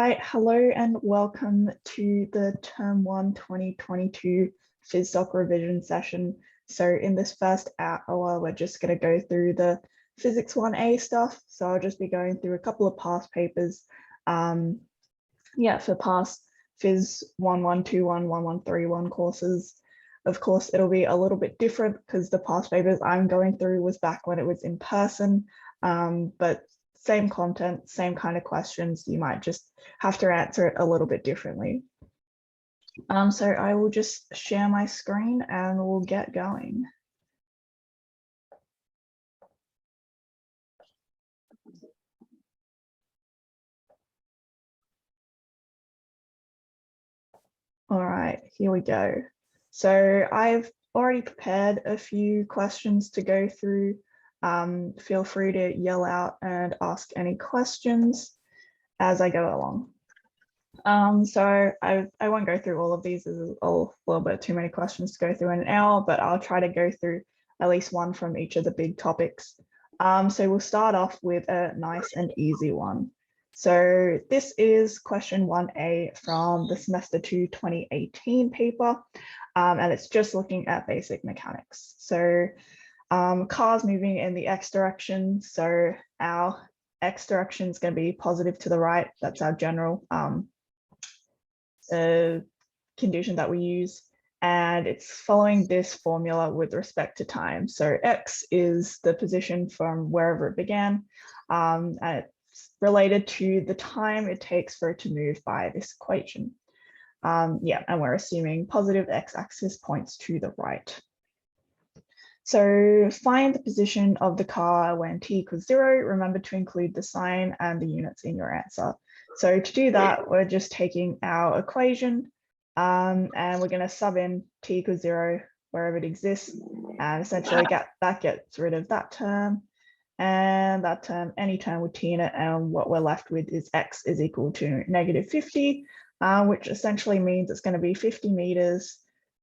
right, hello and welcome to the Term 1 2022 PHYS1A Revision session. So in this first hour, we're just going to go through the Physics 1A stuff. So I'll just be going through a couple of past papers. For past Phys 1121, 1131 courses. Of course, it'll be a little bit different because the past papers I'm going through was back when it was in person, but same content, same kind of questions. You might just have to answer it a little bit differently. So I will just share my screen and we'll get going. All right, here we go. So I've already prepared a few questions to go through. Feel free to yell out and ask any questions as I go along. So I won't go through all of these. There's a little bit too many questions to go through in an hour, but I'll try to go through at least one from each of the big topics. So we'll start off with a nice and easy one. So this is question 1A from the semester 2 2018 paper, and it's just looking at basic mechanics. So cars moving in the x direction. So our x direction is going to be positive to the right. That's our general condition that we use. And it's following this formula with respect to time. So x is the position from wherever it began. And it's related to the time it takes for it to move by this equation. And we're assuming positive x-axis points to the right. So find the position of the car when t equals 0. Remember to include the sign and the units in your answer. So to do that, we're just taking our equation and we're going to sub in t equals 0 wherever it exists, and essentially that gets rid of that term and that term, any term with t in it, and what we're left with is x is equal to negative 50, which essentially means it's going to be 50 meters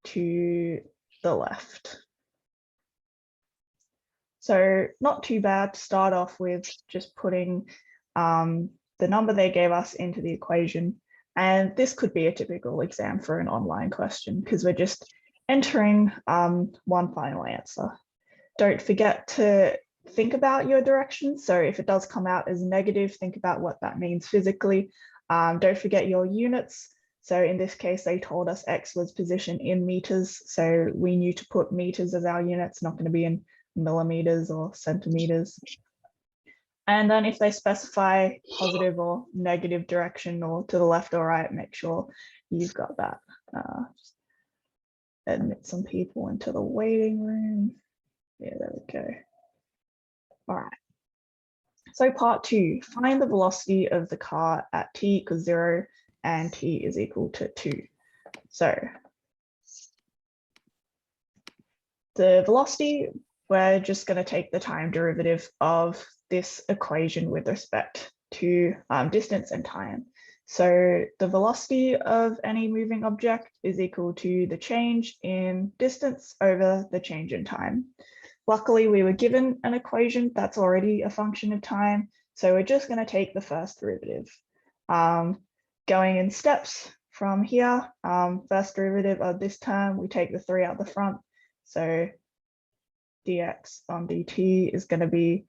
to the left. So not too bad to start off with, just putting the number they gave us into the equation. And this could be a typical exam for an online question because we're just entering one final answer. Don't forget to think about your direction. So if it does come out as negative, think about what that means physically. Don't forget your units. So in this case, they told us x was position in meters. So we knew to put meters as our units, not going to be in millimeters or centimeters. And then if they specify positive or negative direction or to the left or right, make sure you've got that. Just admit some people into the waiting room. Yeah, there we go. All right. So part 2, find the velocity of the car at t equals 0 and t is equal to 2. So the velocity, we're just going to take the time derivative of this equation with respect to distance and time. So the velocity of any moving object is equal to the change in distance over the change in time. Luckily, we were given an equation that's already a function of time, so we're just going to take the first derivative. Going in steps from here, first derivative of this term, we take the 3 out the front. So dx on dt is going to be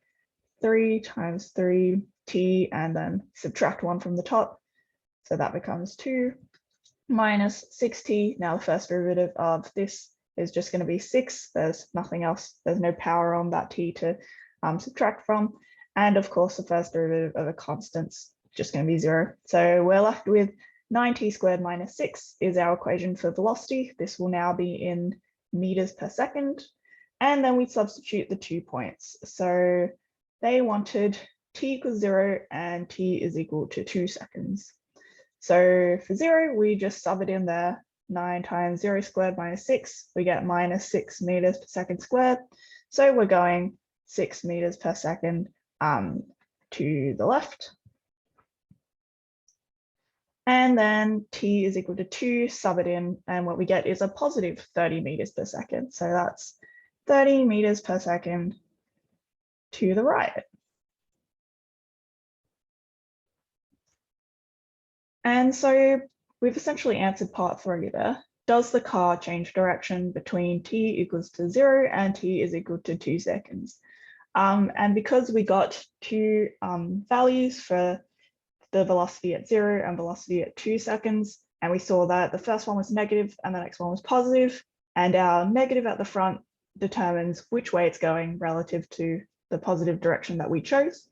3 times 3t and then subtract 1 from the top. So that becomes 2 minus 6t. Now the first derivative of this is just going to be 6. There's nothing else. There's no power on that t to subtract from. And of course, the first derivative of a constant's just going to be 0. So we're left with 9t squared minus 6 is our equation for velocity. This will now be in meters per second. And then we substitute the 2 points. So they wanted t equals 0 and t is equal to 2 seconds. So for 0, we just sub it in there. 9 times 0 squared minus 6, we get minus 6 meters per second squared. So we're going 6 meters per second to the left. And then t is equal to 2, sub it in, and what we get is a positive 30 meters per second. So that's 30 meters per second to the right. And so we've essentially answered part 3 there. Does the car change direction between t equals to 0 and t is equal to 2 seconds? And because we got two values for the velocity at 0 and velocity at 2 seconds, and we saw that the first one was negative and the next one was positive, and our negative at the front determines which way it's going relative to the positive direction that we chose.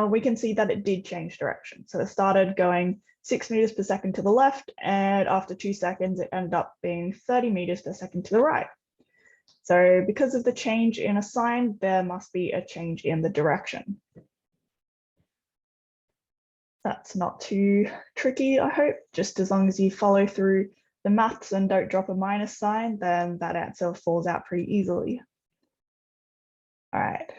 We can see that it did change direction. So it started going 6 meters per second to the left, and after 2 seconds, it ended up being 30 meters per second to the right. So because of the change in a sign, there must be a change in the direction. That's not too tricky, I hope. Just as long as you follow through the maths and don't drop a minus sign, then that answer falls out pretty easily. All right.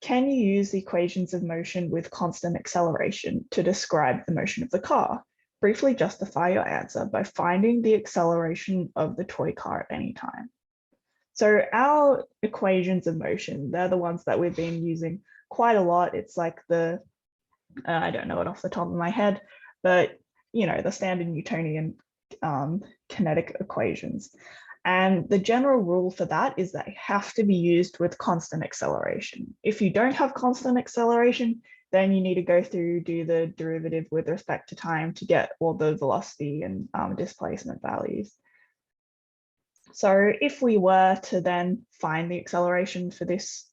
Can you use the equations of motion with constant acceleration to describe the motion of the car? Briefly justify your answer by finding the acceleration of the toy car at any time. So our equations of motion, they're the ones that we've been using quite a lot. It's like the, I don't know it off the top of my head, but the standard Newtonian kinetic equations. And the general rule for that is they have to be used with constant acceleration. If you don't have constant acceleration, then you need to go through, do the derivative with respect to time to get all the velocity and displacement values. So if we were to then find the acceleration for this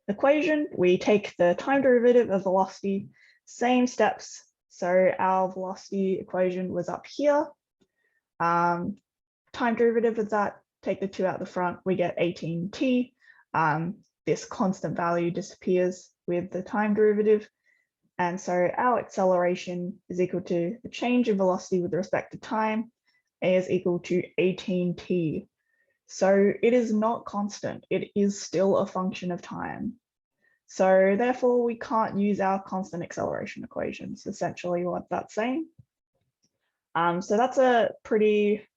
equation, we take the time derivative of velocity, same steps. So our velocity equation was up here. Time derivative of that, take the 2 out the front, we get 18t. This constant value disappears with the time derivative. And so our acceleration is equal to the change in velocity with respect to time, is equal to 18t. So it is not constant, it is still a function of time. So therefore we can't use our constant acceleration equations, essentially what that's saying. So that's a pretty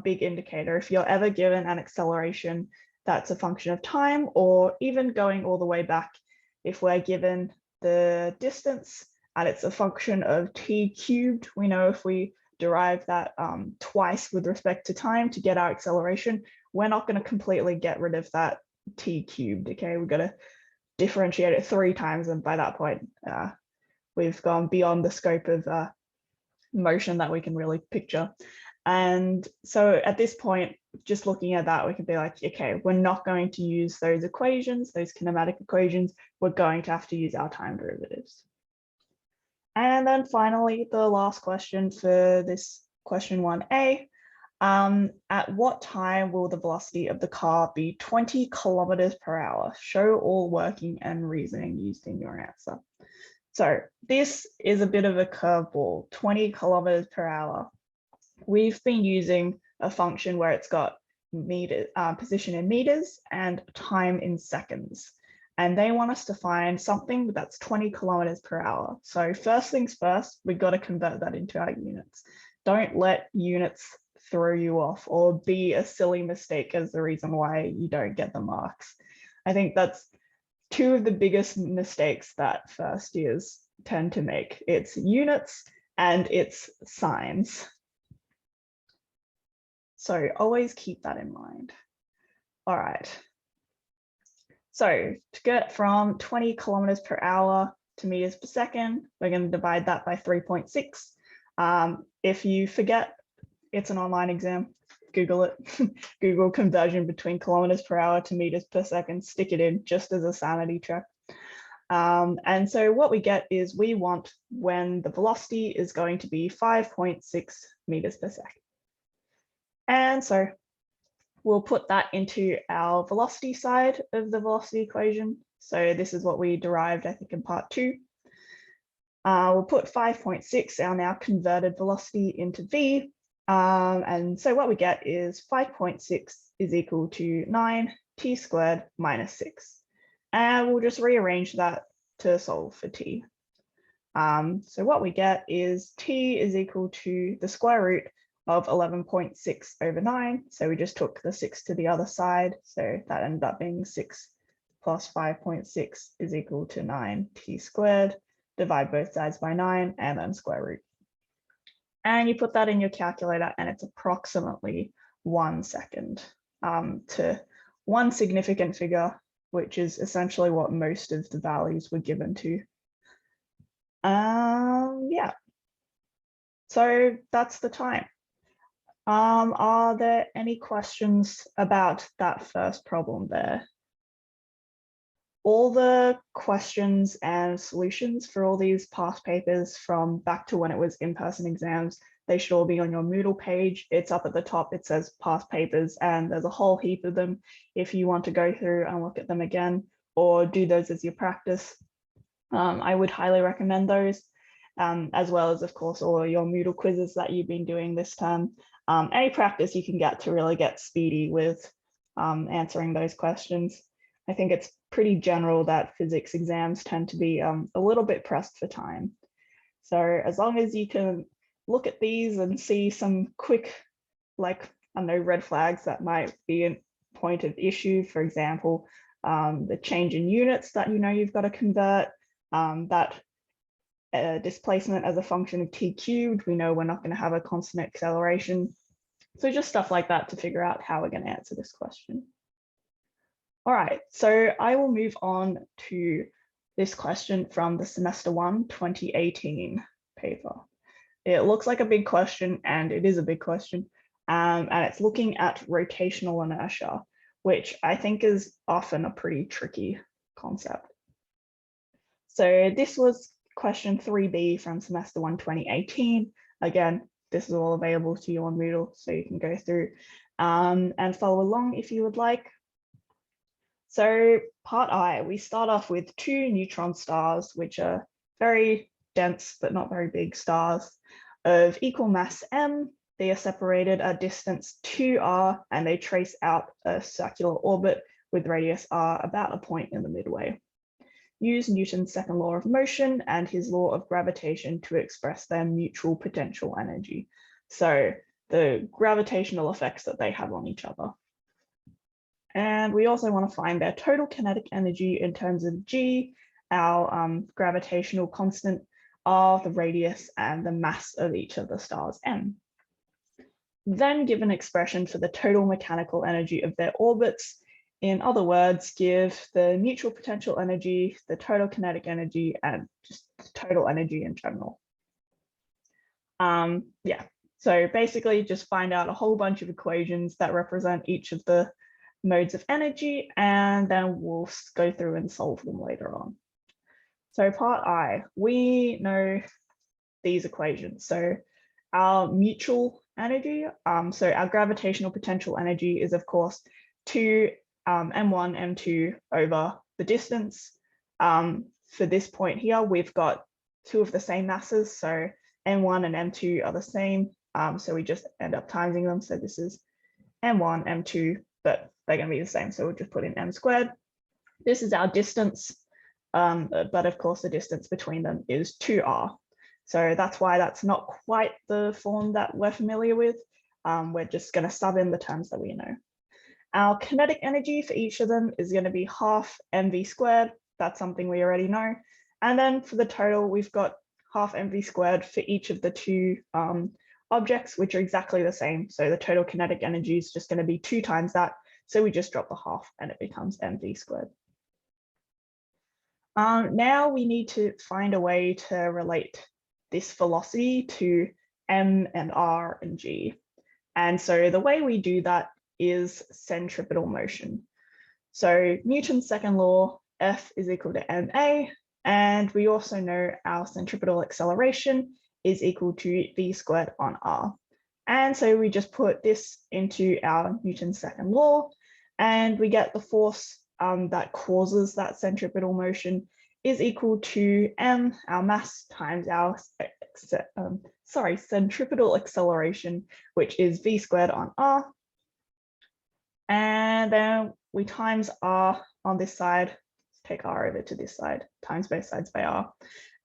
big indicator. If you're ever given an acceleration that's a function of time, or even going all the way back, if we're given the distance and it's a function of t cubed, we know if we derive that twice with respect to time to get our acceleration, we're not going to completely get rid of that t cubed. Okay, we've got to differentiate it 3 times, and by that point we've gone beyond the scope of motion that we can really picture. And so at this point, just looking at that, we can be like, okay, we're not going to use those equations, those kinematic equations, we're going to have to use our time derivatives. And then finally, the last question for this question 1A, at what time will the velocity of the car be 20 kilometers per hour? Show all working and reasoning used in your answer. So this is a bit of a curveball, 20 kilometers per hour. We've been using a function where it's got position in meters and time in seconds. And they want us to find something that's 20 kilometers per hour. So first things first, we've got to convert that into our units. Don't let units throw you off or be a silly mistake as the reason why you don't get the marks. I think that's 2 of the biggest mistakes that first years tend to make. It's units and it's signs. So always keep that in mind. All right. So to get from 20 kilometers per hour to meters per second, we're going to divide that by 3.6. If you forget, it's an online exam, Google it. Google conversion between kilometers per hour to meters per second, stick it in just as a sanity check. And so what we get is we want when the velocity is going to be 5.6 meters per second. And so we'll put that into our velocity side of the velocity equation. So this is what we derived, I think, in part 2. We'll put 5.6, our now converted velocity, into v. And so what we get is 5.6 is equal to 9t squared minus 6. And we'll just rearrange that to solve for t. So what we get is t is equal to the square root of 11.6 over 9. So we just took the 6 to the other side. So that ended up being 6 plus 5.6 is equal to 9t squared. Divide both sides by 9 and then square root. And you put that in your calculator and it's approximately 1 second to one significant figure, which is essentially what most of the values were given to. Yeah, so that's the time. Are there any questions about that first problem there? All the questions and solutions for all these past papers from back to when it was in-person exams, they should all be on your Moodle page. It's up at the top, it says past papers, and there's a whole heap of them if you want to go through and look at them again or do those as your practice. I would highly recommend those, as well as, of course, all your Moodle quizzes that you've been doing this term. Any practice you can get to really get speedy with answering those questions. I think it's pretty general that physics exams tend to be a little bit pressed for time. So as long as you can look at these and see some quick, like, I don't know, red flags that might be a point of issue, for example, the change in units that you know you've got to convert, that displacement as a function of t cubed, we know we're not going to have a constant acceleration. So just stuff like that to figure out how we're going to answer this question. All right, so I will move on to this question from the semester 1 2018 paper. It looks like a big question, and it is a big question, and it's looking at rotational inertia, which I think is often a pretty tricky concept. So this was question 3B from semester 1 2018. Again, this is all available to you on Moodle, so you can go through and follow along if you would like. So part I, we start off with 2 neutron stars, which are very dense but not very big stars of equal mass m. They are separated a distance 2r, and they trace out a circular orbit with radius r about a point in the midway. Use Newton's second law of motion and his law of gravitation to express their mutual potential energy. So the gravitational effects that they have on each other. And we also want to find their total kinetic energy in terms of g, our gravitational constant, r, the radius, and the mass of each of the stars, m. Then give an expression for the total mechanical energy of their orbits. In other words, give the mutual potential energy, the total kinetic energy, and just the total energy in general. Yeah, so basically just find out a whole bunch of equations that represent each of the modes of energy, and then we'll go through and solve them later on. So part I, we know these equations. So our mutual energy, so our gravitational potential energy is, of course, 2 m1, m2 over the distance. For this point here, we've got 2 of the same masses, so m1 and m2 are the same, so we just end up timesing them. So this is m1, m2, but they're going to be the same, so we'll just put in m squared. This is our distance, but of course the distance between them is 2r. So that's why that's not quite the form that we're familiar with. We're just going to sub in the terms that we know. Our kinetic energy for each of them is going to be half mv squared. That's something we already know. And then for the total, we've got half mv squared for each of the 2 objects, which are exactly the same. So the total kinetic energy is just going to be 2 times that. So we just drop the half and it becomes mv squared. Now we need to find a way to relate this velocity to m and r and g. And so the way we do that is centripetal motion. So Newton's second law, F is equal to ma, and we also know our centripetal acceleration is equal to v squared on r. And so we just put this into our Newton's second law, and we get the force that causes that centripetal motion is equal to m, our mass, times our centripetal acceleration, which is v squared on r. And then we times r on this side, let's take r over to this side, times both sides by r.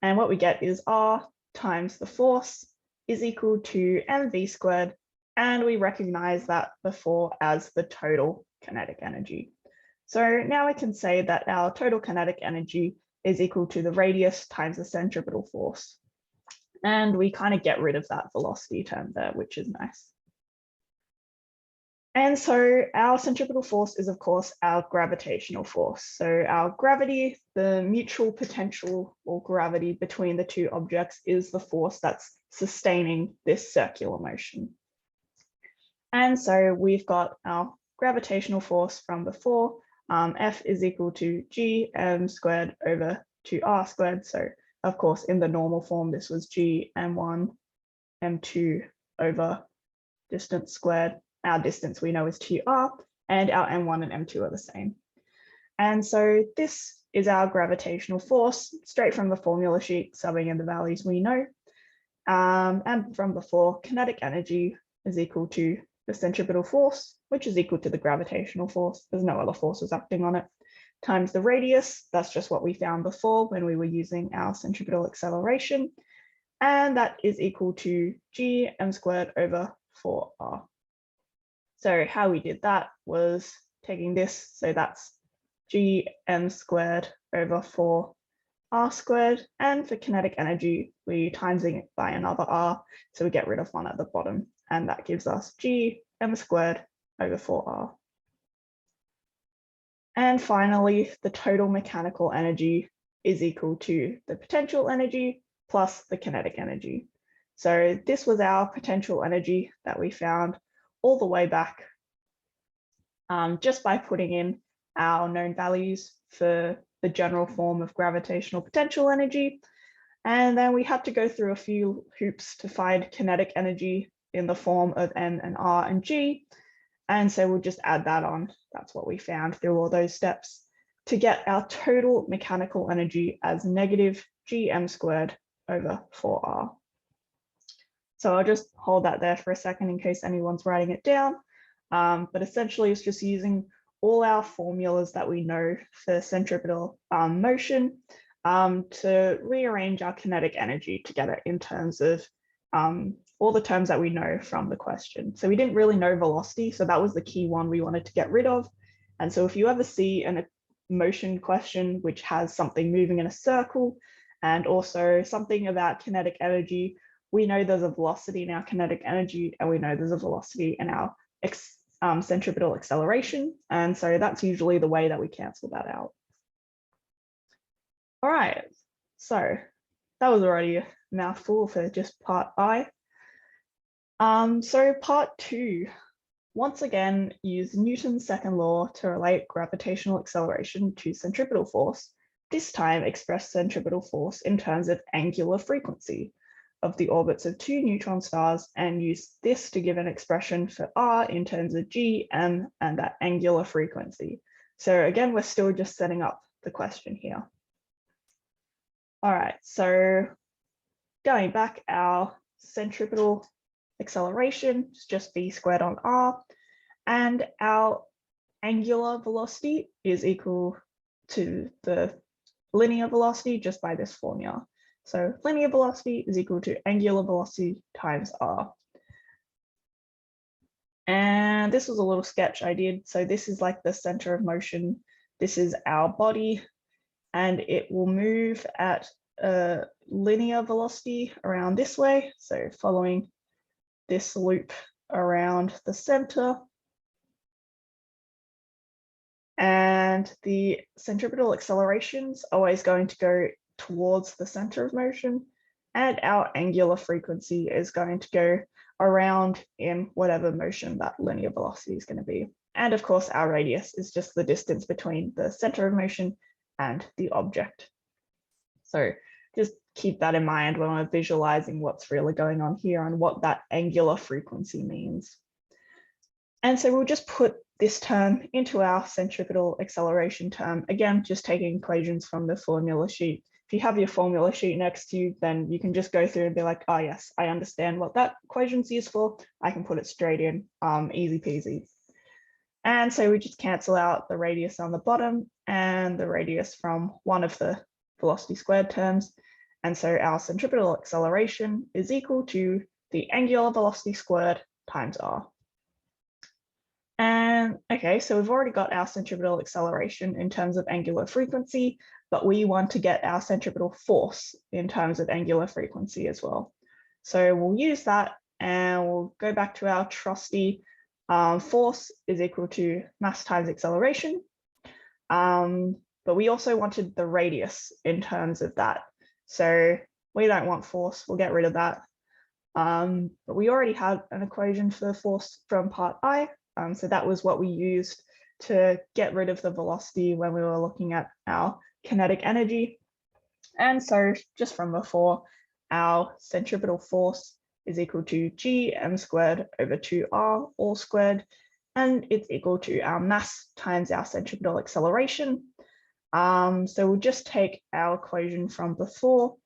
And what we get is r times the force is equal to mv squared. And we recognize that before as the total kinetic energy. So now we can say that our total kinetic energy is equal to the radius times the centripetal force. And we kind of get rid of that velocity term there, which is nice. And so our centripetal force is, of course, our gravitational force. So our gravity, the mutual potential or gravity between the two objects, is the force that's sustaining this circular motion. And so we've got our gravitational force from before. F is equal to gm squared over 2r squared. So of course, in the normal form, this was g m1 m2 over distance squared. Our distance we know is 2r, and our m1 and m2 are the same. And so this is our gravitational force, straight from the formula sheet, subbing in the values we know. And from before, kinetic energy is equal to the centripetal force, which is equal to the gravitational force. There's no other forces acting on it, times the radius. That's just what we found before when we were using our centripetal acceleration. And that is equal to g m squared over 4r. So how we did that was taking this, so that's g m squared over 4r squared, and for kinetic energy, we're timesing it by another r, so we get rid of one at the bottom, and that gives us g m squared over 4r. And finally, the total mechanical energy is equal to the potential energy plus the kinetic energy. So this was our potential energy that we found all the way back just by putting in our known values for the general form of gravitational potential energy. And then we had to go through a few hoops to find kinetic energy in the form of m and r and g. And so we'll just add that on. That's what we found through all those steps to get our total mechanical energy as negative gm squared over 4r. So I'll just hold that there for a second in case anyone's writing it down. But essentially it's just using all our formulas that we know for centripetal motion to rearrange our kinetic energy to get it in terms of all the terms that we know from the question. So we didn't really know velocity, so that was the key one we wanted to get rid of. And so if you ever see a motion question which has something moving in a circle and also something about kinetic energy, we know there's a velocity in our kinetic energy and we know there's a velocity in our centripetal acceleration. And so that's usually the way that we cancel that out. All right, so that was already a mouthful for just part I. So part 2, once again, use Newton's second law to relate gravitational acceleration to centripetal force. This time express centripetal force in terms of angular frequency of the orbits of two neutron stars, and use this to give an expression for r in terms of g, m, and that angular frequency. So again, we're still just setting up the question here. All right, so going back, our centripetal acceleration is just v squared on r, and our angular velocity is equal to the linear velocity just by this formula. So linear velocity is equal to angular velocity times r. And this was a little sketch I did. So this is like the center of motion. This is our body, and it will move at a linear velocity around this way. So following this loop around the center. And the centripetal acceleration is always going to go towards the center of motion, and our angular frequency is going to go around in whatever motion that linear velocity is going to be. And of course, our radius is just the distance between the center of motion and the object. So just keep that in mind when we're visualizing what's really going on here and what that angular frequency means. And so we'll just put this term into our centripetal acceleration term. Again, just taking equations from the formula sheet. If you have your formula sheet next to you, then you can just go through and be like, oh yes, I understand what that equation's used for. I can put it straight in, easy peasy. And so we just cancel out the radius on the bottom and the radius from one of the velocity squared terms. And so our centripetal acceleration is equal to the angular velocity squared times r. And okay, so we've already got our centripetal acceleration in terms of angular frequency. but we want to get our centripetal force in terms of angular frequency as well. So we'll use that and we'll go back to our trusty force is equal to mass times acceleration. But we also wanted the radius in terms of that. So we don't want force, we'll get rid of that. But we already had an equation for force from part I. So that was what we used to get rid of the velocity when we were looking at our kinetic energy. And so just from before, our centripetal force is equal to gm squared over 2r all squared, and it's equal to our mass times our centripetal acceleration. So we'll just take our equation from before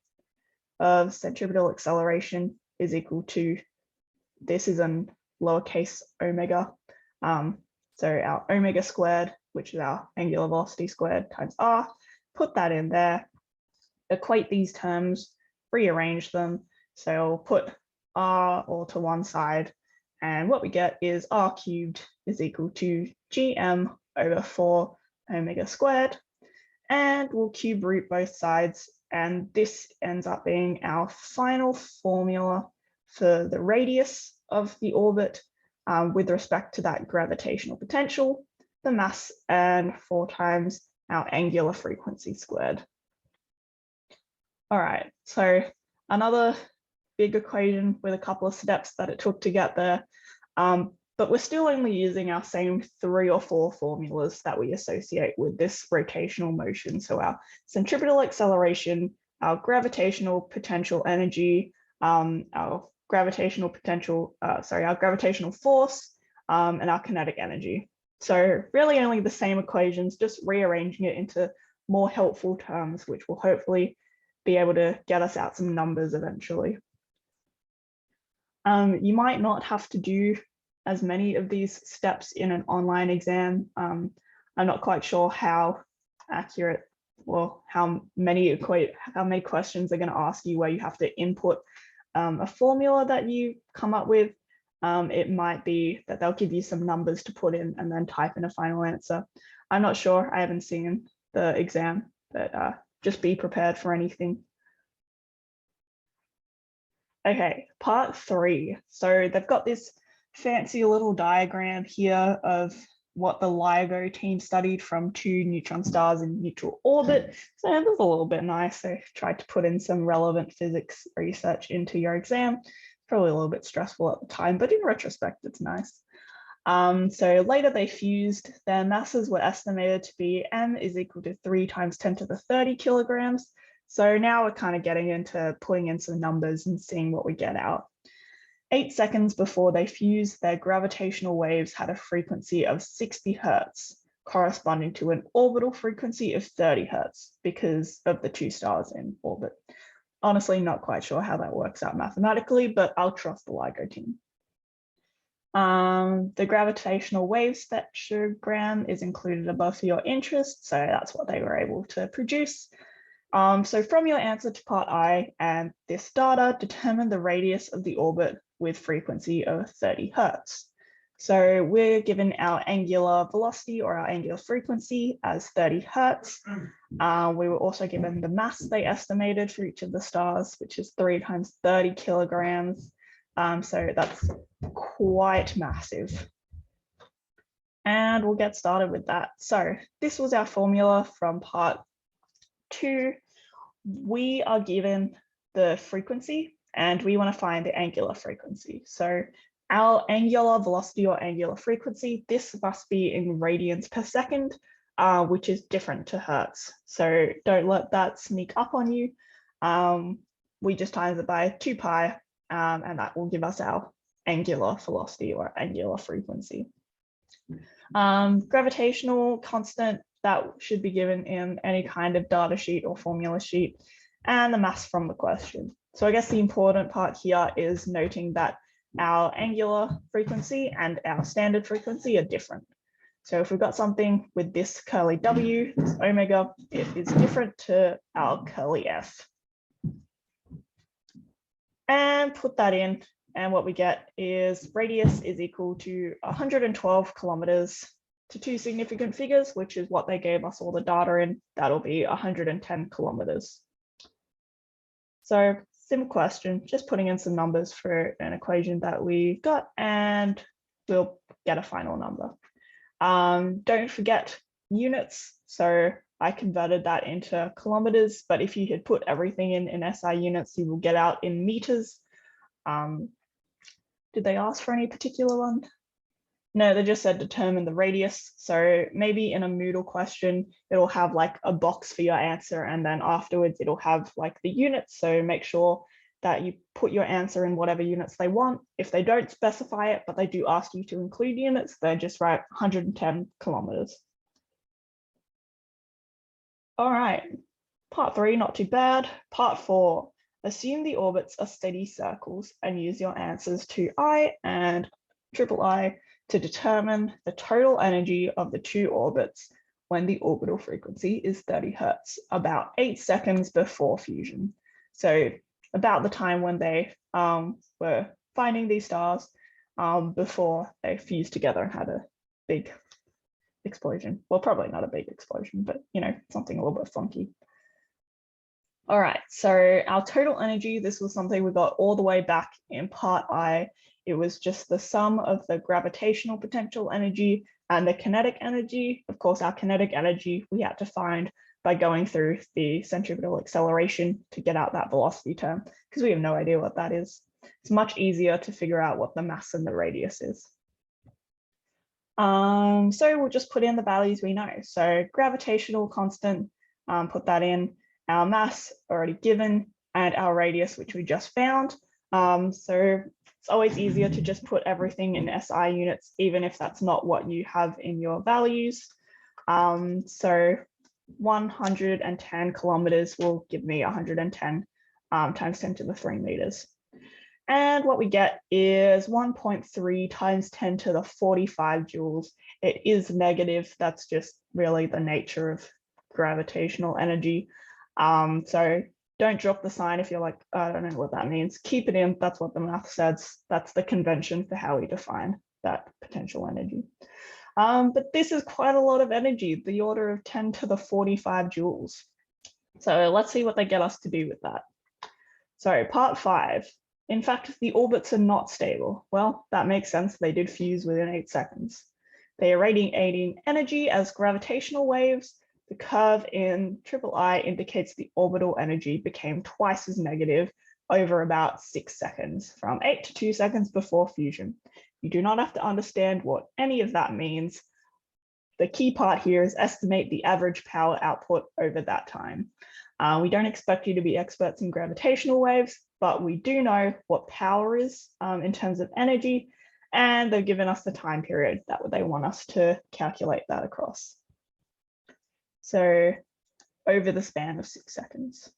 of centripetal acceleration is equal to, this is in lowercase omega. So our omega squared, which is our angular velocity squared, times r, put that in there, equate these terms, rearrange them. So I'll put r all to one side, and what we get is r cubed is equal to gm over 4 omega squared, and we'll cube root both sides, and this ends up being our final formula for the radius of the orbit with respect to that gravitational potential, the mass, and 4 times our angular frequency squared. All right, so another big equation with a couple of steps that it took to get there, but we're still only using our same 3 or 4 formulas that we associate with this rotational motion. So our centripetal acceleration, our gravitational potential energy, our gravitational force, and our kinetic energy. So really only the same equations, just rearranging it into more helpful terms, which will hopefully be able to get us out some numbers eventually. You might not have to do as many of these steps in an online exam. I'm not quite sure how accurate or how many questions are going to ask you where you have to input a formula that you come up with. It might be that they'll give you some numbers to put in and then type in a final answer. I'm not sure, I haven't seen the exam, but just be prepared for anything. Okay, part 3. So they've got this fancy little diagram here of what the LIGO team studied from 2 neutron stars in neutral orbit. So it was a little bit nice. They tried to put in some relevant physics research into your exam. Probably a little bit stressful at the time, but in retrospect, it's nice. So later they fused, their masses were estimated to be m is equal to 3 times 10 to the 30 kilograms. So now we're kind of getting into putting in some numbers and seeing what we get out. 8 seconds before they fused, their gravitational waves had a frequency of 60 hertz, corresponding to an orbital frequency of 30 hertz because of the 2 stars in orbit. Honestly, not quite sure how that works out mathematically, but I'll trust the LIGO team. The gravitational wave spectrogram is included above for your interest, so that's what they were able to produce. So from your answer to part I and this data, determine the radius of the orbit with frequency of 30 hertz. So we're given our angular velocity or our angular frequency as 30 hertz. We were also given the mass they estimated for each of the stars, which is 3 times 30 kilograms. So that's quite massive. And we'll get started with that. So this was our formula from part 2. We are given the frequency and we want to find the angular frequency. So our angular velocity or angular frequency, this must be in radians per second, which is different to hertz. So don't let that sneak up on you. We just times it by 2 pi, and that will give us our angular velocity or angular frequency. Gravitational constant, that should be given in any kind of data sheet or formula sheet, and the mass from the question. So I guess the important part here is noting that our angular frequency and our standard frequency are different. So if we've got something with this curly W, this omega, it is different to our curly F. And put that in, and what we get is radius is equal to 112 kilometers to two significant figures, which is what they gave us all the data in, that'll be 110 kilometers. So simple question, just putting in some numbers for an equation that we got, and we'll get a final number. Don't forget units. So I converted that into kilometers, but if you had put everything in SI units, you will get out in meters. Did they ask for any particular one? No, they just said determine the radius. So maybe in a Moodle question, it'll have like a box for your answer, and then afterwards it'll have like the units. So make sure that you put your answer in whatever units they want. If they don't specify it, but they do ask you to include units, then just write 110 kilometers. All right, part 3, not too bad. Part 4, assume the orbits are steady circles and use your answers to I and III to determine the total energy of the two orbits when the orbital frequency is 30 Hertz, about 8 seconds before fusion. So about the time when they were finding these stars before they fused together and had a big explosion. Well, probably not a big explosion, but you know, something a little bit funky. All right, so our total energy, this was something we got all the way back in part I. It was just the sum of the gravitational potential energy and the kinetic energy. Of course, our kinetic energy we had to find by going through the centripetal acceleration to get out that velocity term, because we have no idea what that is. It's much easier to figure out what the mass and the radius is. So we'll just put in the values we know. So gravitational constant, put that in, our mass already given, and our radius, which we just found. So it's always easier to just put everything in SI units, even if that's not what you have in your values. So 110 kilometers will give me 110 times 10 to the 3 meters. And what we get is 1.3 times 10 to the 45 joules. It is negative. That's just really the nature of gravitational energy. So don't drop the sign if you're like, I don't know what that means. Keep it in. That's what the math says. That's the convention for how we define that potential energy. But this is quite a lot of energy, the order of 10 to the 45 joules. So let's see what they get us to do with that. So part 5. In fact, the orbits are not stable. Well, that makes sense. They did fuse within 8 seconds. They are radiating energy as gravitational waves. The curve in III indicates the orbital energy became twice as negative over about 6 seconds, from 8 to 2 seconds before fusion. You do not have to understand what any of that means. The key part here is estimate the average power output over that time. We don't expect you to be experts in gravitational waves, but we do know what power is in terms of energy, and they've given us the time period that they want us to calculate that across. So over the span of 6 seconds.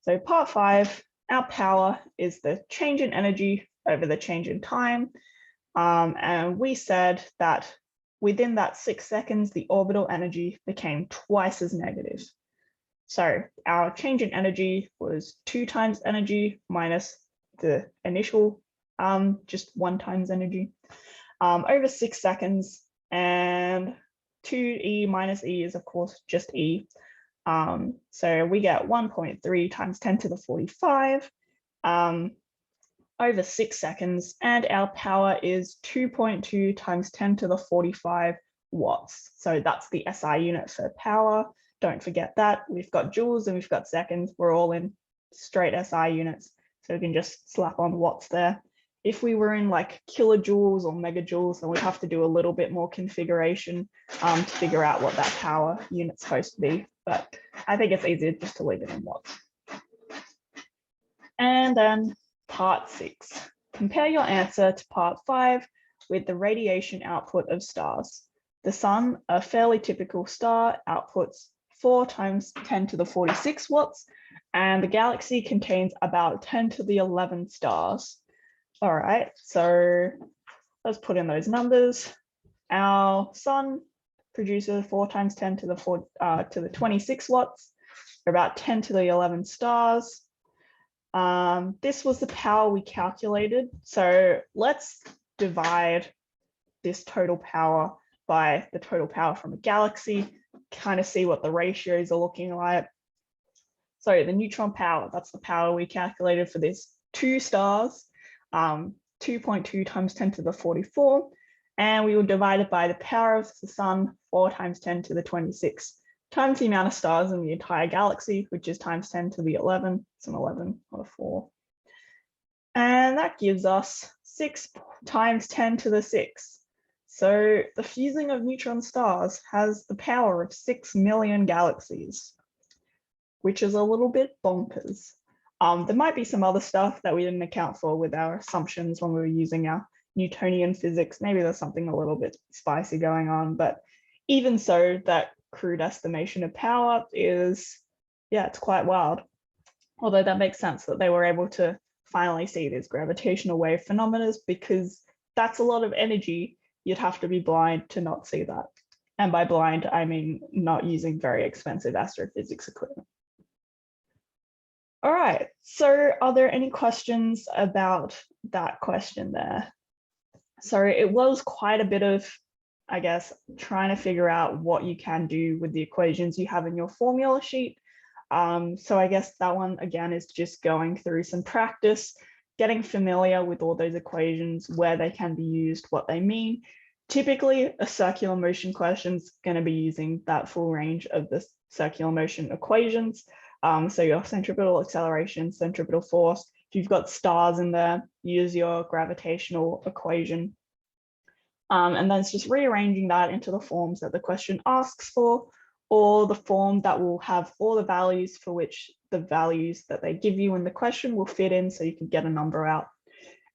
So part 5, our power is the change in energy over the change in time. And we said that within that 6 seconds, the orbital energy became twice as negative. So our change in energy was 2 times energy minus the initial just 1 times energy over 6 seconds, and 2e minus e is of course just e. So we get 1.3 times 10 to the 45 over 6 seconds, and our power is 2.2 times 10 to the 45 watts. So that's the SI unit for power. Don't forget that. We've got joules and we've got seconds. We're all in straight SI units, so we can just slap on watts there. If we were in like kilojoules or megajoules, then we'd have to do a little bit more configuration to figure out what that power unit's supposed to be. But I think it's easier just to leave it in watts. And then part 6. Compare your answer to part 5 with the radiation output of stars. The sun, a fairly typical star, outputs 4 times 10 to the 46 watts, and the galaxy contains about 10 to the 11 stars. All right, so let's put in those numbers. Our sun produces 4 times 10 to the 26 watts, or about 10 to the 11 stars. This was the power we calculated. So let's divide this total power by the total power from a galaxy, kind of see what the ratios are looking like. So the neutron power, that's the power we calculated for these two stars, 2.2 times 10 to the 44. And we will divide it by the power of the sun, 4 times 10 to the 26, times the amount of stars in the entire galaxy, which is times 10 to the 11. It's an 11, not a 4. And that gives us 6 times 10 to the 6. So the fusing of neutron stars has the power of 6 million galaxies, which is a little bit bonkers. There might be some other stuff that we didn't account for with our assumptions when we were using our Newtonian physics. Maybe there's something a little bit spicy going on, but even so, that crude estimation of power is, yeah, it's quite wild. Although that makes sense that they were able to finally see these gravitational wave phenomena, because that's a lot of energy. You'd have to be blind to not see that. And by blind, I mean not using very expensive astrophysics equipment. All right, so are there any questions about that question there? So it was quite a bit of, I guess, trying to figure out what you can do with the equations you have in your formula sheet. So I guess that one, again, is just going through some practice, getting familiar with all those equations, where they can be used, what they mean. Typically, a circular motion question is going to be using that full range of the circular motion equations. So your centripetal acceleration, centripetal force. If you've got stars in there, use your gravitational equation. And then it's just rearranging that into the forms that the question asks for, or the form that will have all the values for which the values that they give you in the question will fit in, so you can get a number out.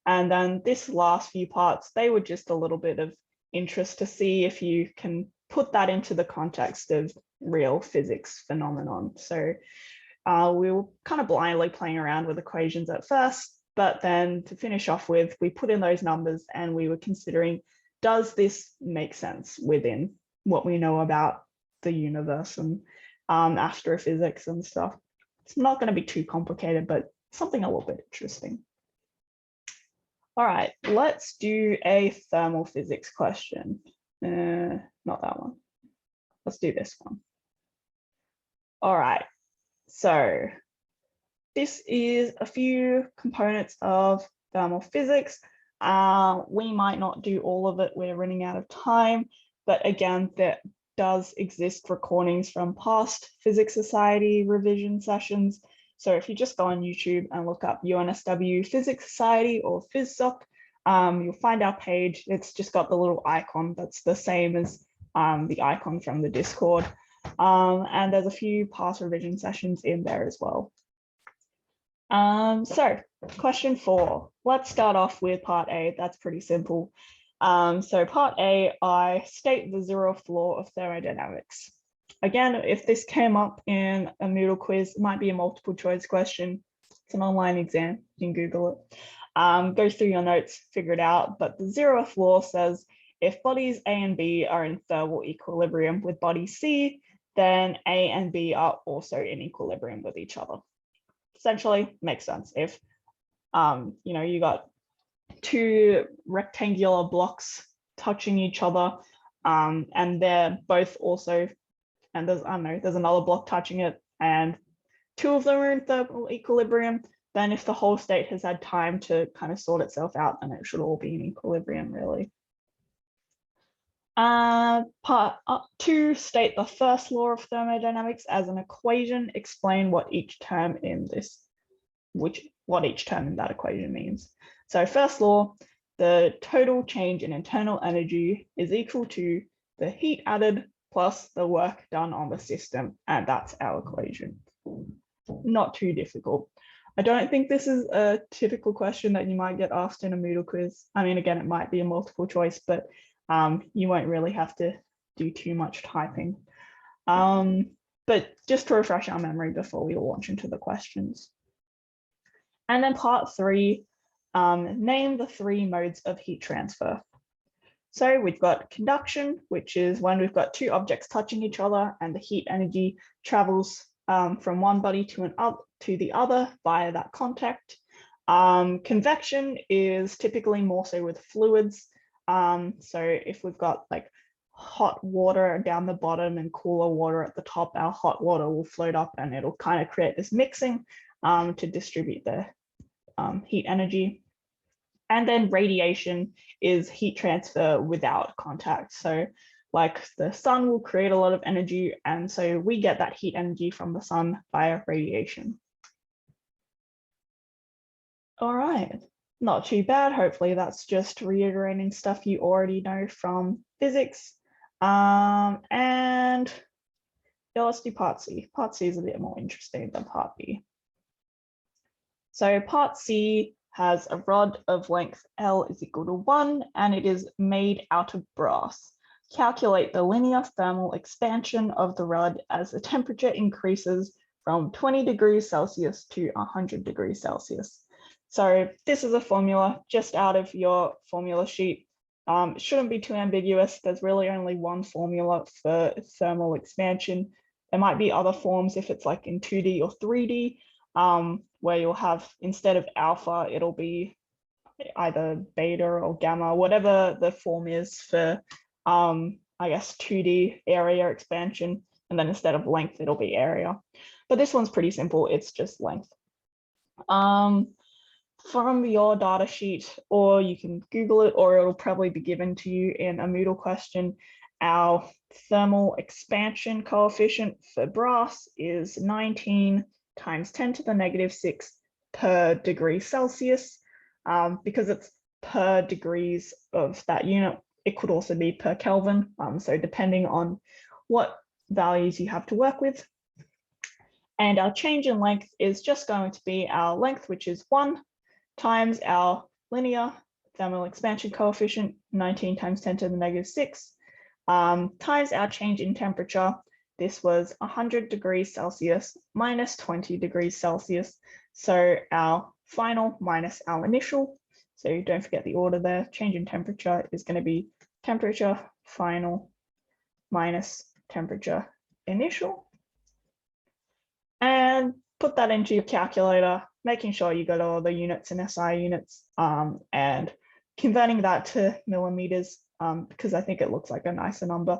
And then this last few parts, they were just a little bit of interest to see if you can put that into the context of real physics phenomenon. So we were kind of blindly playing around with equations at first, but then to finish off with, we put in those numbers and we were considering, does this make sense within what we know about the universe and astrophysics and stuff? It's not going to be too complicated, but something a little bit interesting. All right, let's do a thermal physics question. Not that one. Let's do this one. All right, so this is a few components of thermal physics. We might not do all of it, we're running out of time, but again, there does exist recordings from past Physics Society revision sessions. So if you just go on YouTube and look up UNSW Physics Society or PHYS1A, you'll find our page. It's just got the little icon that's the same as the icon from the Discord. And there's a few past revision sessions in there as well. So question 4, let's start off with part A. That's pretty simple. So part A, I state the 0th law of thermodynamics. Again, if this came up in a Moodle quiz, it might be a multiple choice question. It's an online exam, you can Google it. Go through your notes, figure it out. But the 0th law says, if bodies A and B are in thermal equilibrium with body C, then A and B are also in equilibrium with each other. Essentially makes sense. If you got two rectangular blocks touching each other, and they're both also, and there's another block touching it, and two of them are in thermal equilibrium, then if the whole state has had time to kind of sort itself out, then it should all be in equilibrium, really. Part 2, state the first law of thermodynamics as an equation. Explain what each term in that equation means. So first law, the total change in internal energy is equal to the heat added plus the work done on the system, and that's our equation. Not too difficult. I don't think this is a typical question that you might get asked in a Moodle quiz. I mean, again, it might be a multiple choice, but you won't really have to do too much typing. But just to refresh our memory before we launch into the questions. And then part 3, name the 3 modes of heat transfer. So we've got conduction, which is when we've got 2 objects touching each other and the heat energy travels from one body to the other via that contact. Convection is typically more so with fluids. So if we've got like hot water down the bottom and cooler water at the top, our hot water will float up and it'll kind of create this mixing to distribute the heat energy. And then radiation is heat transfer without contact. So like the sun will create a lot of energy, and so we get that heat energy from the sun via radiation. All right, not too bad. Hopefully that's just reiterating stuff you already know from physics. And yeah, let's do part C. Part C is a bit more interesting than part B. So part C has a rod of length L is equal to 1, and it is made out of brass. Calculate the linear thermal expansion of the rod as the temperature increases from 20 degrees Celsius to 100 degrees Celsius. So this is a formula just out of your formula sheet. It shouldn't be too ambiguous. There's really only one formula for thermal expansion. There might be other forms if it's like in 2D or 3D, where you'll have, instead of alpha, it'll be either beta or gamma, whatever the form is for, I guess, 2D area expansion. And then instead of length, it'll be area. But this one's pretty simple. It's just length. From your data sheet, or you can Google it, or it'll probably be given to you in a Moodle question, our thermal expansion coefficient for brass is 19 times 10 to the negative 6 per degree Celsius. Because it's per degrees of that unit, it could also be per Kelvin. So depending on what values you have to work with. And our change in length is just going to be our length, which is 1, times our linear thermal expansion coefficient, 19 times 10 to the negative 6, times our change in temperature. This was 100 degrees Celsius minus 20 degrees Celsius. So our final minus our initial. So don't forget the order there. Change in temperature is going to be temperature final minus temperature initial. And put that into your calculator, making sure you got all the units in SI units, and converting that to millimeters, because I think it looks like a nicer number.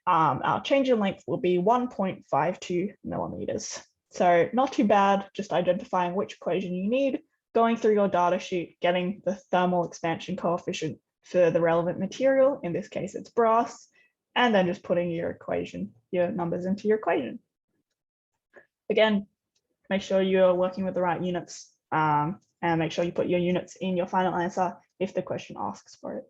Our change in length will be 1.52 millimeters. So not too bad, just identifying which equation you need, going through your data sheet, getting the thermal expansion coefficient for the relevant material. In this case, it's brass, and then just putting your numbers into your equation. Again, make sure you're working with the right units, and make sure you put your units in your final answer if the question asks for it.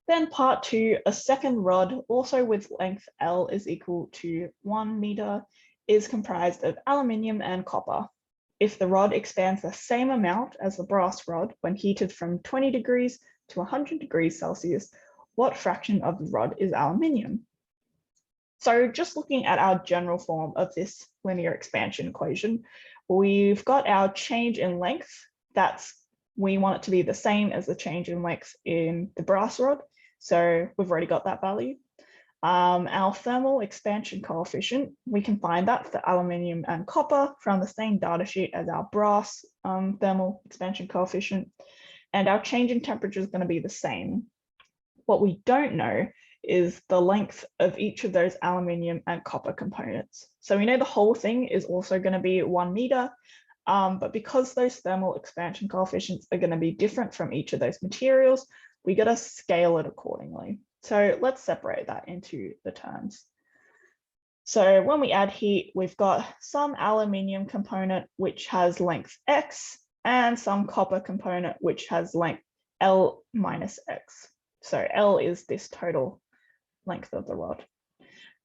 Then part 2, a second rod, also with length L is equal to 1 meter, is comprised of aluminium and copper. If the rod expands the same amount as the brass rod when heated from 20 degrees to 100 degrees Celsius, what fraction of the rod is aluminium? So just looking at our general form of this linear expansion equation, we've got our change in length. We want it to be the same as the change in length in the brass rod. So we've already got that value. Our thermal expansion coefficient, we can find that for aluminium and copper from the same data sheet as our brass thermal expansion coefficient. And our change in temperature is going to be the same. What we don't know is the length of each of those aluminium and copper components. So we know the whole thing is also going to be 1 meter, but because those thermal expansion coefficients are going to be different from each of those materials, we got to scale it accordingly. So let's separate that into the terms. So when we add heat, we've got some aluminium component which has length X and some copper component which has length L minus X. So L is this total length of the rod.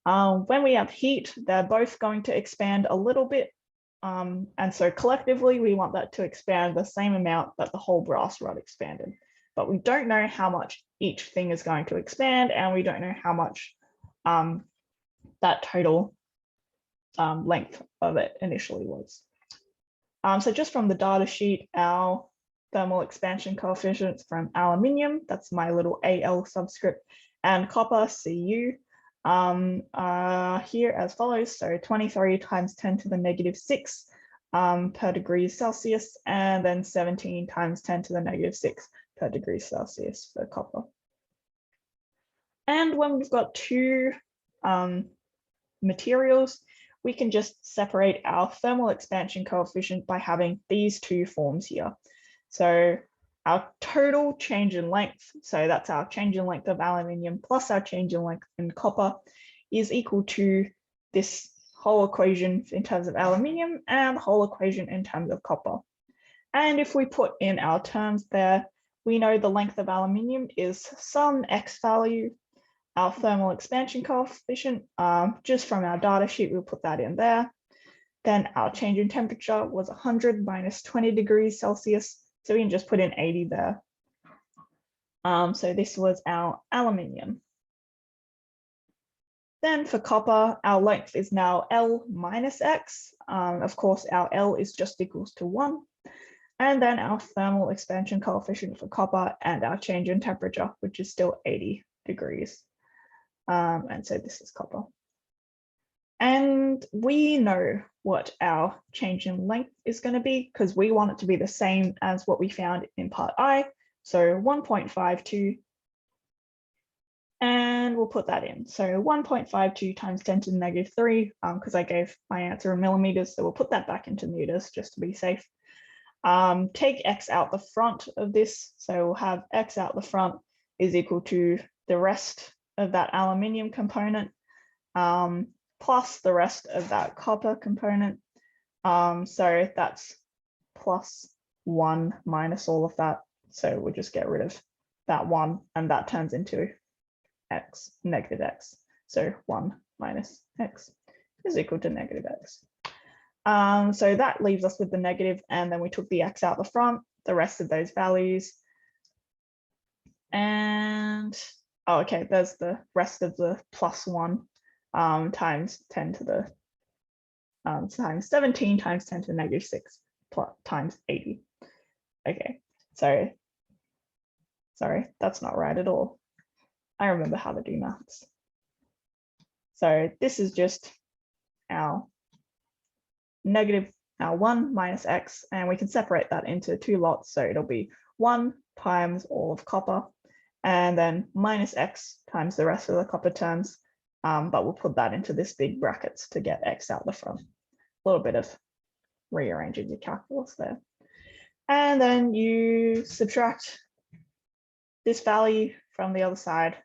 When we have heat, they're both going to expand a little bit. And so collectively, we want that to expand the same amount that the whole brass rod expanded. But we don't know how much each thing is going to expand, and we don't know how much that total length of it initially was. So just from the data sheet, our thermal expansion coefficients from aluminium, that's my little AL subscript, and copper, Cu, here as follows. So 23 times 10 to the negative 6 per degree Celsius, and then 17 times 10 to the negative 6 per degree Celsius for copper. And when we've got two materials, we can just separate our thermal expansion coefficient by having these two forms here. So our total change in length, so that's our change in length of aluminium plus our change in length in copper, is equal to this whole equation in terms of aluminium and the whole equation in terms of copper. And if we put in our terms there, we know the length of aluminium is some X value. Our thermal expansion coefficient, just from our data sheet, we'll put that in there. Then our change in temperature was 100 minus 20 degrees Celsius. So we can just put in 80 there. So this was our aluminium. Then for copper, our length is now L minus X. Of course, our L is just equals to 1. And then our thermal expansion coefficient for copper and our change in temperature, which is still 80 degrees. And so this is copper. And we know what our change in length is going to be because we want it to be the same as what we found in part I. So 1.52. And we'll put that in. So 1.52 times 10 to the negative 3, because I gave my answer in millimeters. So we'll put that back into meters just to be safe. Take X out the front of this. So we'll have X out the front is equal to the rest of that aluminium component plus the rest of that copper component. So that's plus 1 minus all of that. So we'll just get rid of that 1 and that turns into X, negative X. So 1 minus X is equal to negative X. So that leaves us with the negative, and then we took the X out the front, the rest of those values. And oh, okay, there's the rest of the plus 1 times 10 to the times 17 times 10 to the negative 6 times 80. Okay, so sorry, that's not right at all. I remember how to do maths. So this is just our negative, our 1 minus X, and we can separate that into two lots. So it'll be 1 times all of copper, and then minus X times the rest of the copper terms. But we'll put that into this big brackets to get X out the front. A little bit of rearranging your calculus there. And then you subtract this value from the other side,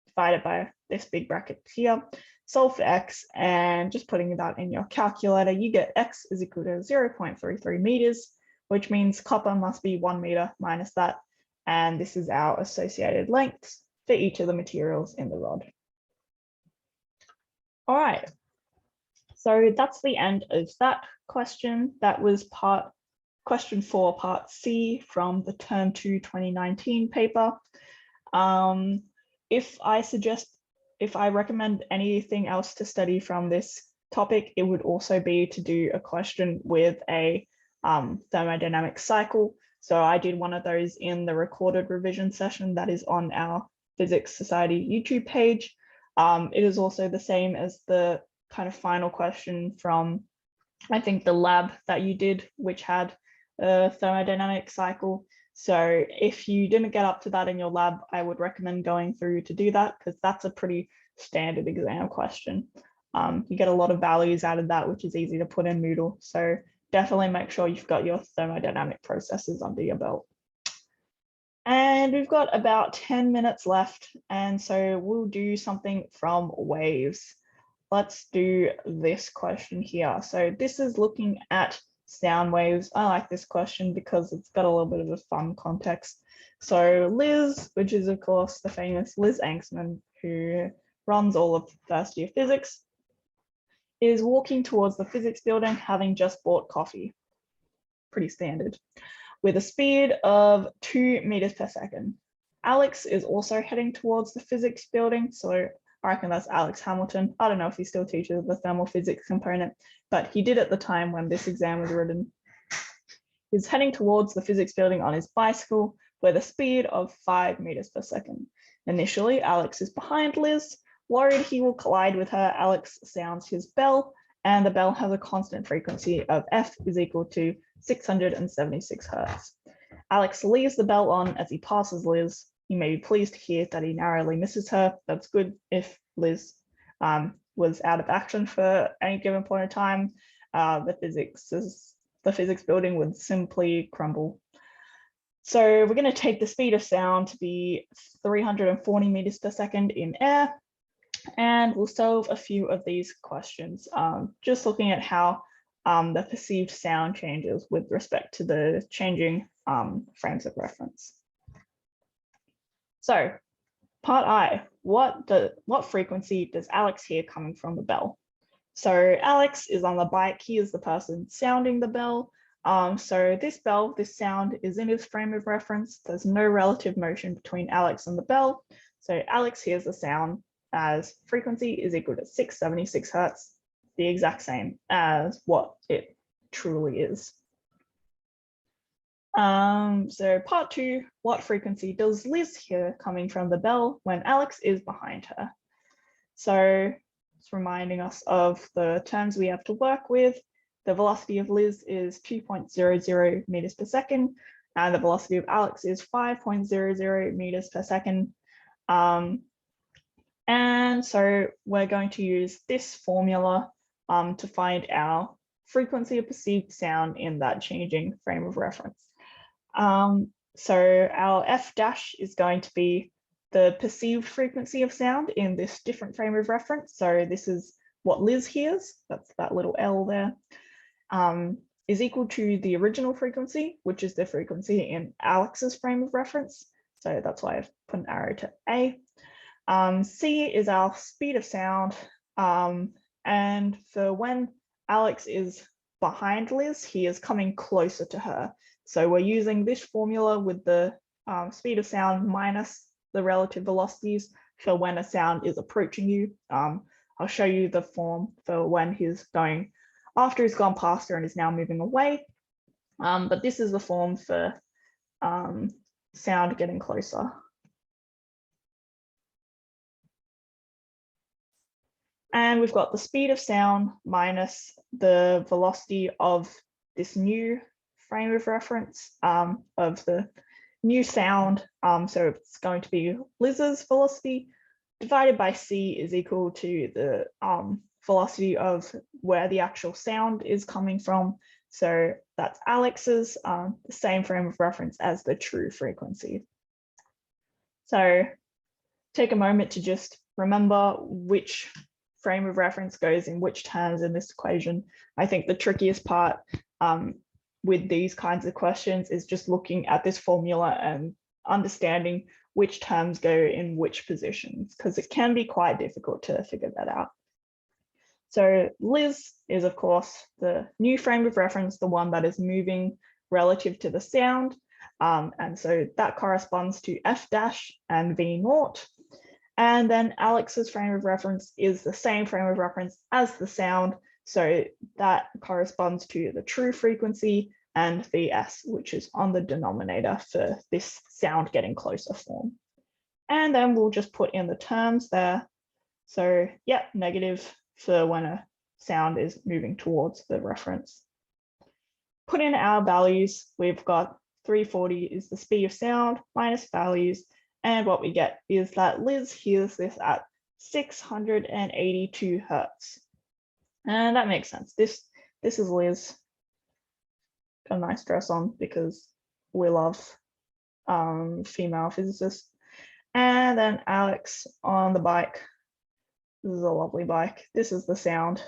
divide it by this big bracket here, solve for X, and just putting that in your calculator, you get X is equal to 0.33 meters, which means copper must be 1 meter minus that. And this is our associated lengths for each of the materials in the rod. All right, so that's the end of that question. That was question 4, part C from the Term 2 2019 paper. If I recommend anything else to study from this topic, it would also be to do a question with a thermodynamic cycle. So I did one of those in the recorded revision session that is on our Physics Society YouTube page. It is also the same as the kind of final question from, I think, the lab that you did, which had a thermodynamic cycle. So if you didn't get up to that in your lab, I would recommend going through to do that because that's a pretty standard exam question. You get a lot of values out of that, which is easy to put in Moodle. So definitely make sure you've got your thermodynamic processes under your belt. And we've got about 10 minutes left. And so we'll do something from waves. Let's do this question here. So this is looking at sound waves. I like this question because it's got a little bit of a fun context. So Liz, which is of course the famous Liz Angstman, who runs all of first year physics, is walking towards the physics building having just bought coffee. Pretty standard. With a speed of 2 meters per second. Alex is also heading towards the physics building. So I reckon that's Alex Hamilton. I don't know if he still teaches the thermal physics component, but he did at the time when this exam was written. He's heading towards the physics building on his bicycle with a speed of 5 meters per second. Initially, Alex is behind Liz. Worried he will collide with her, Alex sounds his bell, and the bell has a constant frequency of F is equal to 676 hertz. Alex leaves the bell on as he passes Liz. he may be pleased to hear that he narrowly misses her. That's good. If Liz was out of action for any given point in time, the physics building would simply crumble. So we're going to take the speed of sound to be 340 meters per second in air, and we'll solve a few of these questions, just looking at how the perceived sound changes with respect to the changing frames of reference. So part I, what frequency does Alex hear coming from the bell? So Alex is on the bike, he is the person sounding the bell. So this bell, this sound is in his frame of reference. There's no relative motion between Alex and the bell. So Alex hears the sound as frequency is equal to 676 Hertz, the exact same as what it truly is. So part 2, what frequency does Liz hear coming from the bell when Alex is behind her? So it's reminding us of the terms we have to work with. The velocity of Liz is 2.00 meters per second, and the velocity of Alex is 5.00 meters per second. And so we're going to use this formula to find our frequency of perceived sound in that changing frame of reference. So our F dash is going to be the perceived frequency of sound in this different frame of reference. So this is what Liz hears, that's that little L there, is equal to the original frequency, which is the frequency in Alex's frame of reference. So that's why I've put an arrow to A. C is our speed of sound. And for when Alex is behind Liz, he is coming closer to her. So we're using this formula with the speed of sound minus the relative velocities for when a sound is approaching you. I'll show you the form for when he's going, after he's gone past her and is now moving away. But this is the form for sound getting closer. And we've got the speed of sound minus the velocity of this new frame of reference of the new sound. So it's going to be Liz's velocity divided by C is equal to the velocity of where the actual sound is coming from. So that's Alex's, the same frame of reference as the true frequency. So take a moment to just remember which frame of reference goes in which terms in this equation. I think the trickiest part with these kinds of questions is just looking at this formula and understanding which terms go in which positions, because it can be quite difficult to figure that out. So Liz is, of course, the new frame of reference, the one that is moving relative to the sound. And so that corresponds to F dash and V naught. And then Alex's frame of reference is the same frame of reference as the sound. So that corresponds to the true frequency and Vs, which is on the denominator for this sound getting closer form. And then we'll just put in the terms there. So yeah, negative for when a sound is moving towards the reference. Put in our values. We've got 340 is the speed of sound minus values. And what we get is that Liz hears this at 682 Hertz. And that makes sense. This is Liz. Got a nice dress on because we love female physicists. And then Alex on the bike. This is a lovely bike. This is the sound.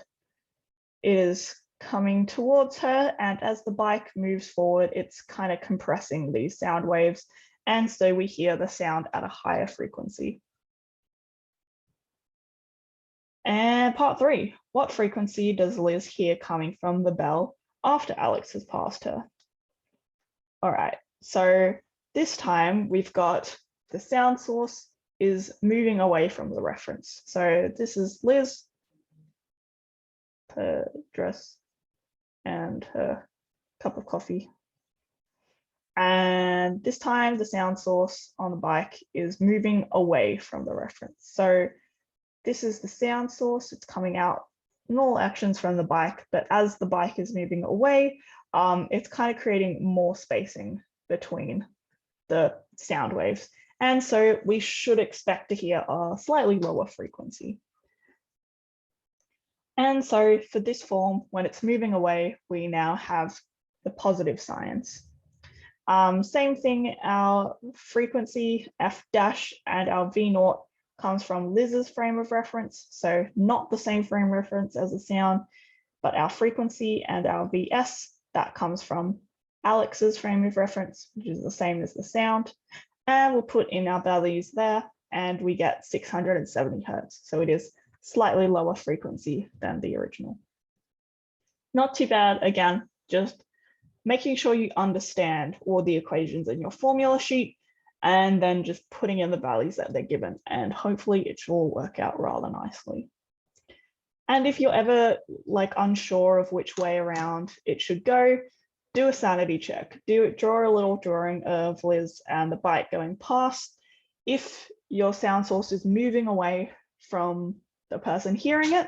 It is coming towards her, and as the bike moves forward, it's kind of compressing these sound waves. And so we hear the sound at a higher frequency. And part 3, what frequency does Liz hear coming from the bell after Alex has passed her? All right, so this time we've got the sound source is moving away from the reference. So this is Liz, her dress and her cup of coffee. And this time the sound source on the bike is moving away from the reference. So this is the sound source, it's coming out in all actions from the bike, but as the bike is moving away, it's kind of creating more spacing between the sound waves. And so we should expect to hear a slightly lower frequency. And so for this form, when it's moving away, we now have the positive signs. Same thing, our frequency F dash and our V naught comes from Liz's frame of reference. So not the same frame reference as the sound, but our frequency and our VS, that comes from Alex's frame of reference, which is the same as the sound. And we'll put in our values there and we get 670 Hertz. So it is slightly lower frequency than the original. Not too bad, again, just making sure you understand all the equations in your formula sheet and then just putting in the values that they're given, and hopefully it should all work out rather nicely. And if you're ever like unsure of which way around it should go, do a sanity check. Draw a little drawing of Liz and the bike going past. If your sound source is moving away from the person hearing it,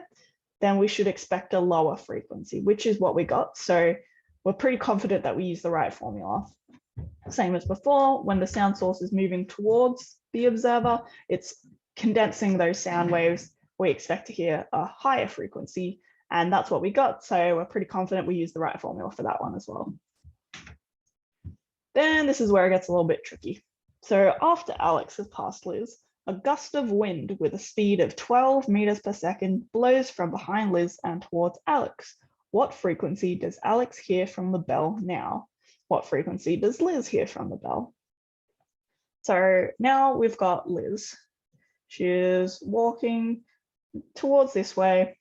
then we should expect a lower frequency, which is what we got. So we're pretty confident that we use the right formula. Same as before, when the sound source is moving towards the observer, it's condensing those sound waves. We expect to hear a higher frequency, and that's what we got. So we're pretty confident we use the right formula for that one as well. Then this is where it gets a little bit tricky. So after Alex has passed Liz, a gust of wind with a speed of 12 meters per second blows from behind Liz and towards Alex. What frequency does Alex hear from the bell now? What frequency does Liz hear from the bell? So now we've got Liz. She is walking towards this way,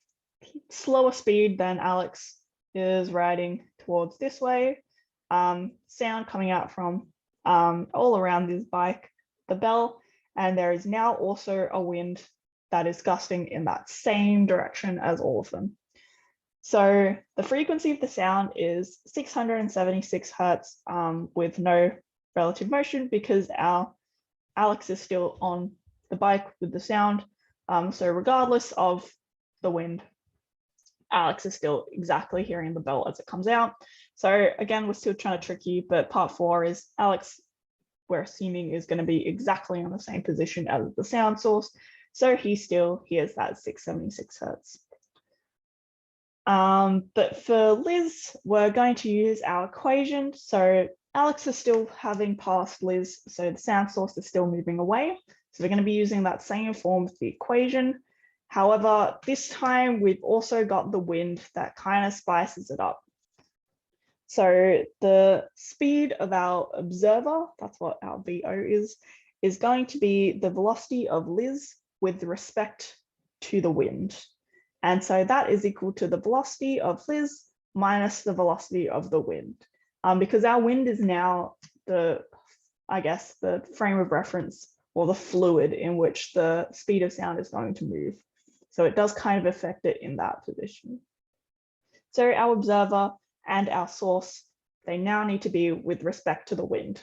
slower speed than Alex is riding towards this way. Sound coming out from all around this bike, the bell, and there is now also a wind that is gusting in that same direction as all of them. So the frequency of the sound is 676 Hertz with no relative motion because our Alex is still on the bike with the sound. So regardless of the wind, Alex is still exactly hearing the bell as it comes out. So again, we're still trying to trick you, but part 4 is Alex, we're assuming, is going to be exactly on the same position as the sound source. So he still hears that 676 Hertz. But for Liz, we're going to use our equation. So Alex is still having passed Liz, so the sound source is still moving away. So we're going to be using that same form of the equation. However, this time we've also got the wind that kind of spices it up. So the speed of our observer, that's what our VO is going to be the velocity of Liz with respect to the wind. And so that is equal to the velocity of Liz minus the velocity of the wind. Because our wind is now the frame of reference or the fluid in which the speed of sound is going to move. So it does kind of affect it in that position. So our observer and our source, they now need to be with respect to the wind.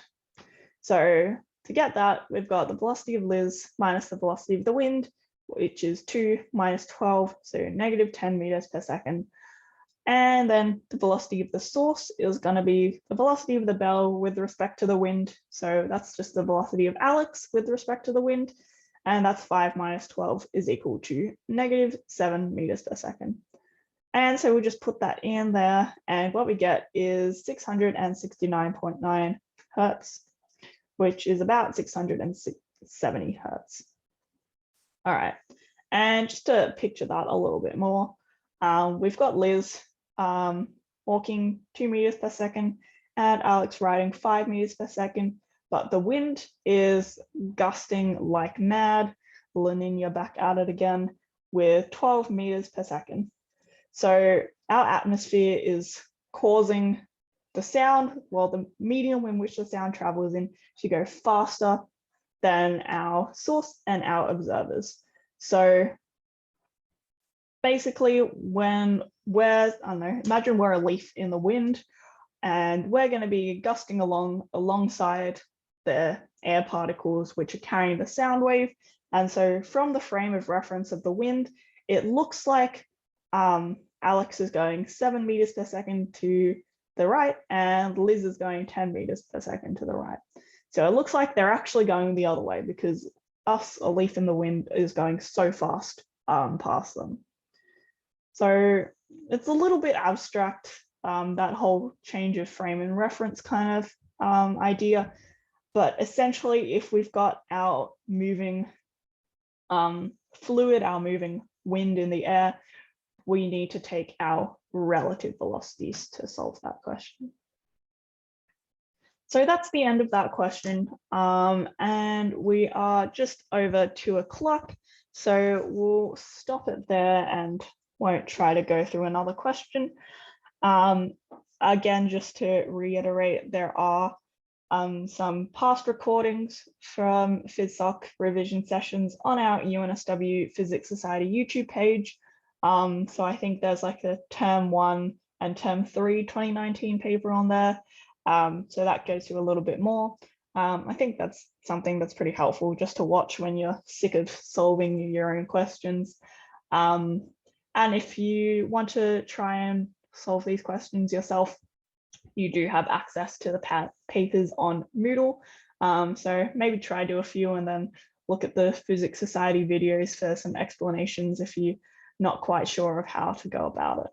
So to get that, we've got the velocity of Liz minus the velocity of the wind, which is 2 minus 12, so negative 10 meters per second. And then the velocity of the source is going to be the velocity of the bell with respect to the wind. So that's just the velocity of Alex with respect to the wind. And that's 5 minus 12 is equal to negative 7 meters per second. And so we'll just put that in there. And what we get is 669.9 Hertz, which is about 670 Hertz. All right. And just to picture that a little bit more, we've got Liz walking 2 meters per second and Alex riding 5 meters per second, but the wind is gusting like mad. La Nina back at it again with 12 meters per second. So our atmosphere is causing the sound, well, the medium in which the sound travels in, to go faster than our source and our observers. So basically when we're, imagine we're a leaf in the wind and we're going to be gusting alongside the air particles which are carrying the sound wave. And so from the frame of reference of the wind, it looks like Alex is going 7 meters per second to the right and Liz is going 10 meters per second to the right. So it looks like they're actually going the other way because a leaf in the wind is going so fast past them. So it's a little bit abstract, that whole change of frame and reference kind of idea. But essentially, if we've got our moving fluid, our moving wind in the air, we need to take our relative velocities to solve that question. So that's the end of that question. And we are just over 2 o'clock. So we'll stop it there and won't try to go through another question. Again, just to reiterate, there are some past recordings from PHYS1A revision sessions on our UNSW Physics Society YouTube page. So I think there's like a term 1 and term 3 2019 paper on there. So that goes through a little bit more. I think that's something that's pretty helpful just to watch when you're sick of solving your own questions. And if you want to try and solve these questions yourself, you do have access to the papers on Moodle. So maybe try do a few and then look at the Physics Society videos for some explanations if you're not quite sure of how to go about it.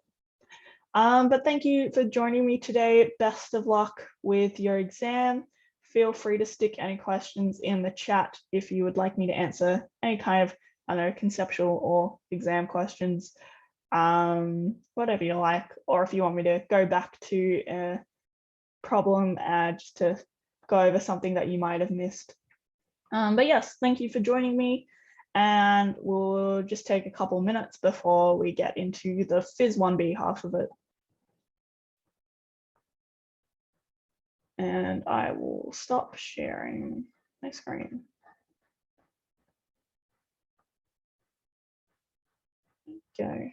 But thank you for joining me today. Best of luck with your exam. Feel free to stick any questions in the chat if you would like me to answer any kind of, I don't know, conceptual or exam questions, whatever you like, or if you want me to go back to a problem just to go over something that you might have missed. But yes, thank you for joining me. And we'll just take a couple minutes before we get into the PHYS1B half of it. And I will stop sharing my screen. Go.